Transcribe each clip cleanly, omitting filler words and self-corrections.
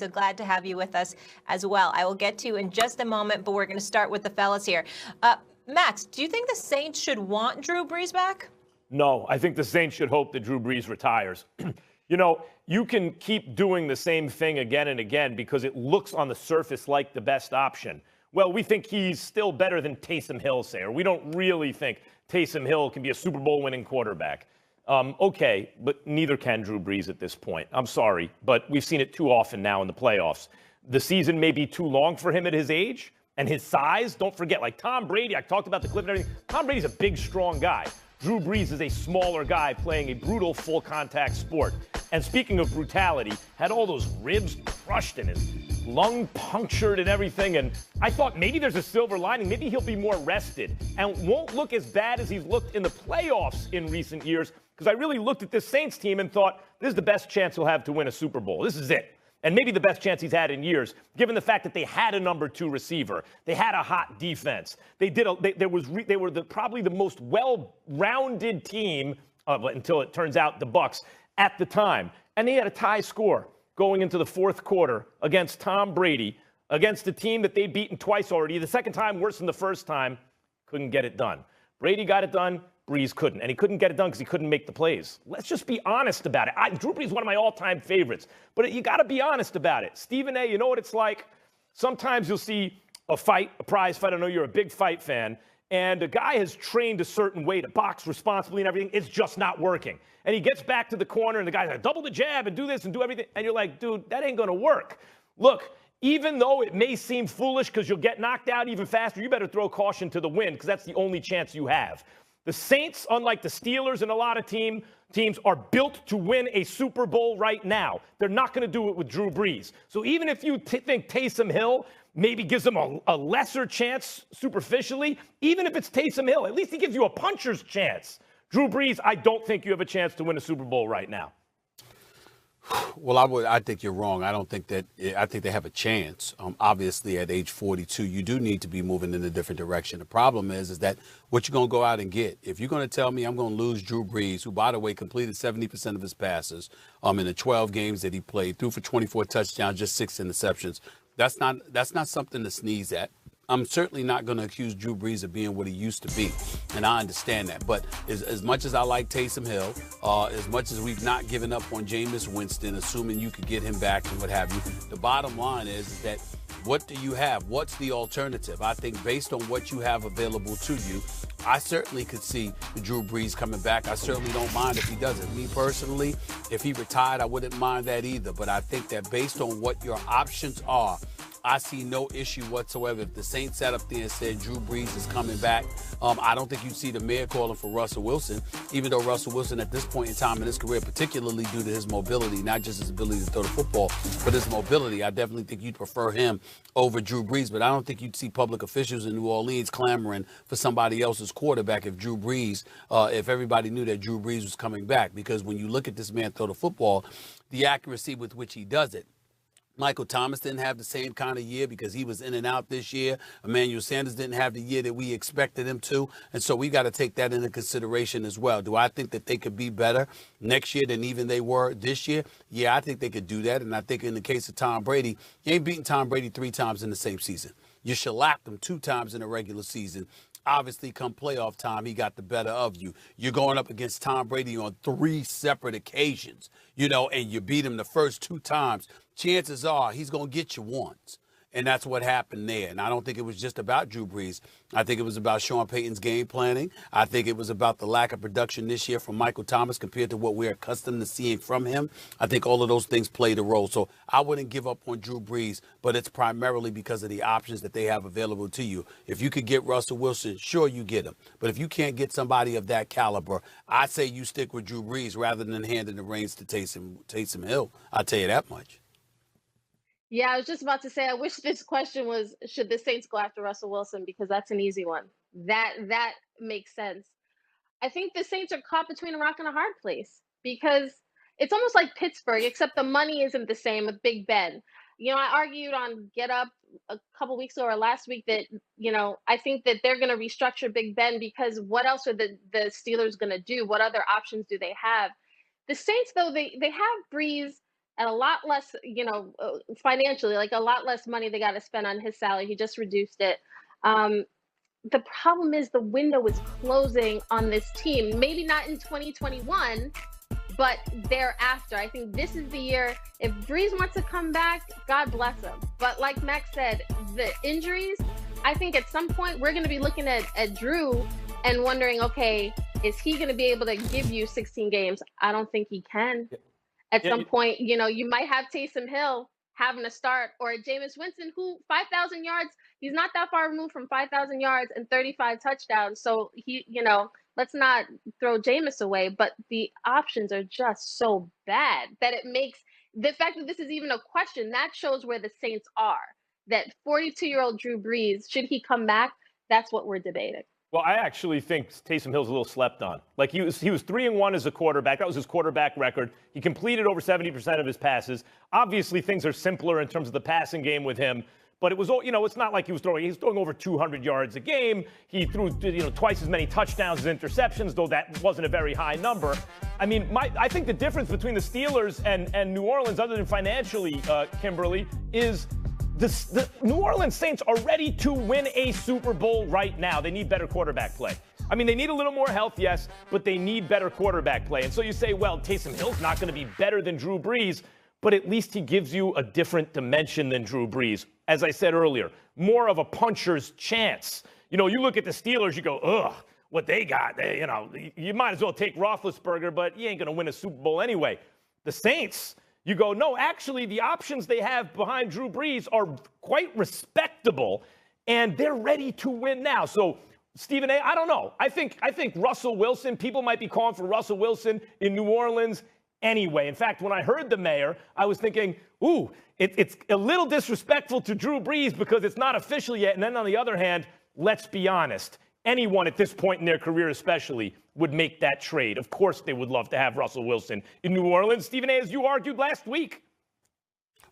So glad to have you with us as well. I will get to you in just a moment, but we're going to start with the fellas here. Max, do you think the Saints should want Drew Brees back? No, I think the Saints should hope that Drew Brees retires. You know, you can keep doing the same thing again and again because it looks on the surface like the best option. Well, we think he's still better than Taysom Hill, say, or we don't really think Taysom Hill can be a Super Bowl winning quarterback. Okay, but neither can Drew Brees at this point. I'm sorry, but we've seen it too often now in the playoffs. The season may be too long for him at his age and his size. Don't forget, like Tom Brady, I talked about the clip and everything. Tom Brady's a big, strong guy. Drew Brees is a smaller guy playing a brutal full-contact sport. And speaking of brutality, had all those ribs crushed and his lung punctured and everything. And I thought maybe there's a silver lining. Maybe he'll be more rested and won't look as bad as he's looked in the playoffs in recent years, because I really looked at this Saints team and thought, this is the best chance he'll have to win a Super Bowl. This is it. And maybe the best chance he's had in years, given the fact that they had a number 2 receiver. They had a hot defense. They were probably the most well-rounded team, until it turns out the Bucs, at the time. And they had a tie score going into the fourth quarter against Tom Brady, against a team that they'd beaten twice already. The second time worse than the first time. Couldn't get it done. Brady got it done. Brees couldn't. And he couldn't get it done because he couldn't make the plays. Let's just be honest about it. Drew Brees is one of my all-time favorites. But you got to be honest about it. Stephen A., you know what it's like? Sometimes you'll see a fight, a prize fight. I know you're a big fight fan. And a guy has trained a certain way to box responsibly and everything. It's just not working. And he gets back to the corner, and the guy's like, double the jab and do this and do everything. And you're like, dude, that ain't going to work. Look, even though it may seem foolish because you'll get knocked out even faster, you better throw caution to the wind because that's the only chance you have. The Saints, unlike the Steelers and a lot of teams, are built to win a Super Bowl right now. They're not going to do it with Drew Brees. So even if you think Taysom Hill maybe gives them a lesser chance superficially, even if it's Taysom Hill, at least he gives you a puncher's chance. Drew Brees, I don't think you have a chance to win a Super Bowl right now. Well, I think you're wrong. I think they have a chance. Obviously, at age 42, you do need to be moving in a different direction. The problem is that what you're going to go out and get. If you're going to tell me I'm going to lose Drew Brees, who, by the way, completed 70% of his passes in the 12 games that he played, threw for 24 touchdowns, just 6 interceptions, that's not something to sneeze at. I'm certainly not going to accuse Drew Brees of being what he used to be, and I understand that. But as much as I like Taysom Hill, as much as we've not given up on Jameis Winston, assuming you could get him back and what have you, the bottom line is that what do you have? What's the alternative? I think based on what you have available to you, I certainly could see Drew Brees coming back. I certainly don't mind if he doesn't. Me personally, if he retired, I wouldn't mind that either. But I think that based on what your options are, I see no issue whatsoever. If the Saints sat up there and said Drew Brees is coming back, I don't think you'd see the mayor calling for Russell Wilson, even though Russell Wilson at this point in time in his career, particularly due to his mobility, not just his ability to throw the football, but his mobility, I definitely think you'd prefer him over Drew Brees. But I don't think you'd see public officials in New Orleans clamoring for somebody else's quarterback if Drew Brees, if everybody knew that Drew Brees was coming back. Because when you look at this man throw the football, the accuracy with which he does it, Michael Thomas didn't have the same kind of year because he was in and out this year. Emmanuel Sanders didn't have the year that we expected him to. And so we got to take that into consideration as well. Do I think that they could be better next year than even they were this year? Yeah, I think they could do that. And I think in the case of Tom Brady, you ain't beaten Tom Brady 3 times in the same season. You shellacked him 2 times in a regular season. Obviously, come playoff time, he got the better of you. You're going up against Tom Brady on 3 separate occasions, and you beat him the first 2 times. Chances are he's going to get you once. And that's what happened there. And I don't think it was just about Drew Brees. I think it was about Sean Payton's game planning. I think it was about the lack of production this year from Michael Thomas compared to what we're accustomed to seeing from him. I think all of those things played a role. So I wouldn't give up on Drew Brees, but it's primarily because of the options that they have available to you. If you could get Russell Wilson, sure, you get him. But if you can't get somebody of that caliber, I say you stick with Drew Brees rather than handing the reins to Taysom Hill. I'll tell you that much. Yeah, I was just about to say, I wish this question was, should the Saints go after Russell Wilson? Because that's an easy one. That makes sense. I think the Saints are caught between a rock and a hard place because it's almost like Pittsburgh, except the money isn't the same with Big Ben. I argued on Get Up a couple weeks ago or last week that, I think that they're going to restructure Big Ben because what else are the Steelers going to do? What other options do they have? The Saints, though, they have Brees at a lot less, financially, like a lot less money they got to spend on his salary. He just reduced it. Um, the problem is the window is closing on this team. Maybe not in 2021, but thereafter. I think this is the year. If Brees wants to come back, God bless him. But like Max said, the injuries, I think at some point we're going to be looking at Drew and wondering, okay, is he going to be able to give you 16 games? I don't think he can. At some point, you might have Taysom Hill having to start, or Jameis Winston, who 5,000 yards, he's not that far removed from 5,000 yards and 35 touchdowns. So let's not throw Jameis away, but the options are just so bad that it makes the fact that this is even a question, that shows where the Saints are. That 42-year-old Drew Brees, should he come back? That's what we're debating. Well, I actually think Taysom Hill's a little slept on. Like he was 3-1 as a quarterback. That was his quarterback record. He completed over 70% of his passes. Obviously, things are simpler in terms of the passing game with him. But it was, it's not like he was throwing over 200 yards a game. He threw, twice as many touchdowns as interceptions, though that wasn't a very high number. I mean, I think the difference between the Steelers and New Orleans, other than financially, Kimberly, is the New Orleans Saints are ready to win a Super Bowl right now. They need better quarterback play. I mean, they need a little more health, yes, but they need better quarterback play. And so you say, well, Taysom Hill's not going to be better than Drew Brees, but at least he gives you a different dimension than Drew Brees. As I said earlier, more of a puncher's chance. You look at the Steelers, you go, ugh, what they got. You might as well take Roethlisberger, but you ain't going to win a Super Bowl anyway. The Saints, you go, no, actually, the options they have behind Drew Brees are quite respectable, and they're ready to win now. So, Stephen A., I don't know. I think Russell Wilson, people might be calling for Russell Wilson in New Orleans anyway. In fact, when I heard the mayor, I was thinking, ooh, it's a little disrespectful to Drew Brees because it's not official yet. And then on the other hand, let's be honest, anyone at this point in their career especially would make that trade. Of course they would love to have Russell Wilson in New Orleans. Stephen A., as you argued last week.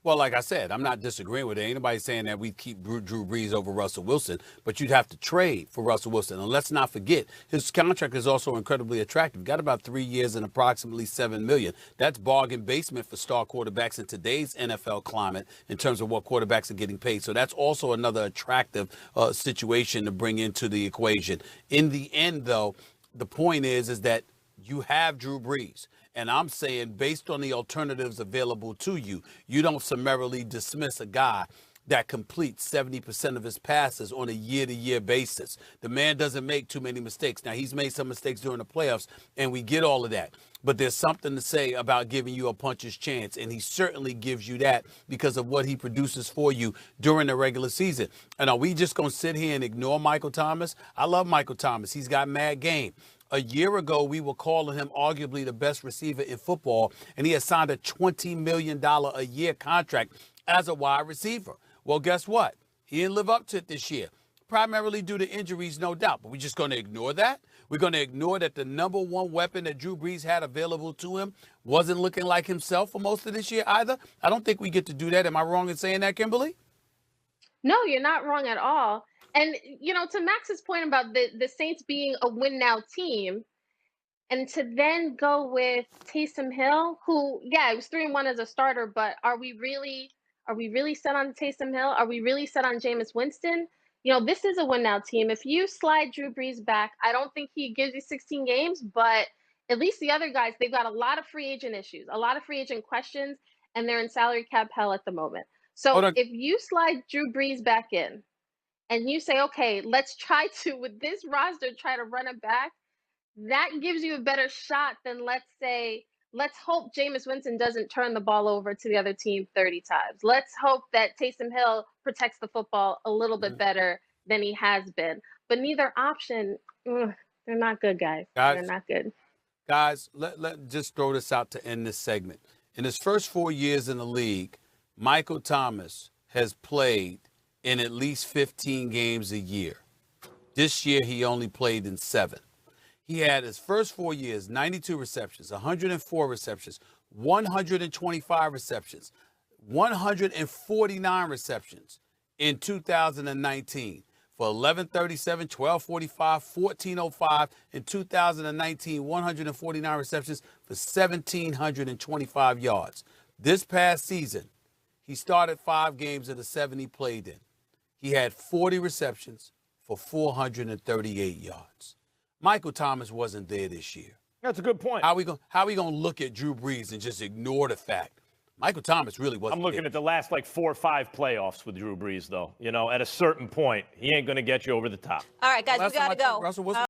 Well, like I said, I'm not disagreeing with it. Ain't nobody saying that we keep Drew Brees over Russell Wilson, but you'd have to trade for Russell Wilson. And let's not forget, his contract is also incredibly attractive. Got about 3 years and approximately $7 million. That's bargain basement for star quarterbacks in today's NFL climate in terms of what quarterbacks are getting paid. So that's also another attractive situation to bring into the equation. In the end, though, the point is that you have Drew Brees. And I'm saying, based on the alternatives available to you, you don't summarily dismiss a guy that completes 70% of his passes on a year-to-year basis. The man doesn't make too many mistakes. Now, he's made some mistakes during the playoffs, and we get all of that. But there's something to say about giving you a puncher's chance, and he certainly gives you that because of what he produces for you during the regular season. And are we just going to sit here and ignore Michael Thomas? I love Michael Thomas. He's got mad game. A year ago, we were calling him arguably the best receiver in football, and he has signed a $20 million a year contract as a wide receiver. Well, guess what? He didn't live up to it this year, primarily due to injuries, no doubt. But we're just going to ignore that? We're going to ignore that the number one weapon that Drew Brees had available to him wasn't looking like himself for most of this year either? I don't think we get to do that. Am I wrong in saying that, Kimberly? No, you're not wrong at all. And, to Max's point about the Saints being a win-now team, and to then go with Taysom Hill, who, yeah, it was 3-1 as a starter, but are we really set on Taysom Hill? Are we really set on Jameis Winston? This is a win-now team. If you slide Drew Brees back, I don't think he gives you 16 games, but at least the other guys, they've got a lot of free agent issues, a lot of free agent questions, and they're in salary cap hell at the moment. So if you slide Drew Brees back in, and you say, okay, let's try to, with this roster, try to run it back, that gives you a better shot than, let's hope Jameis Winston doesn't turn the ball over to the other team 30 times. Let's hope that Taysom Hill protects the football a little bit better than he has been. But neither option, they're not good, guys. They're not good. Guys, let just throw this out to end this segment. In his first 4 years in the league, Michael Thomas has played in at least 15 games a year. This year, he only played in 7. He had his first 4 years, 92 receptions, 104 receptions, 125 receptions, 149 receptions in 2019 for 1137, 1245, 1405. In 2019, 149 receptions for 1,725 yards. This past season, he started 5 games of the 7 he played in. He had 40 receptions for 438 yards. Michael Thomas wasn't there this year. That's a good point. How are we gonna look at Drew Brees and just ignore the fact Michael Thomas really wasn't I'm looking there. at the last 4 or 5 playoffs with Drew Brees, though. At a certain point, he ain't going to get you over the top. All right, guys, we got to go. Russell Wilson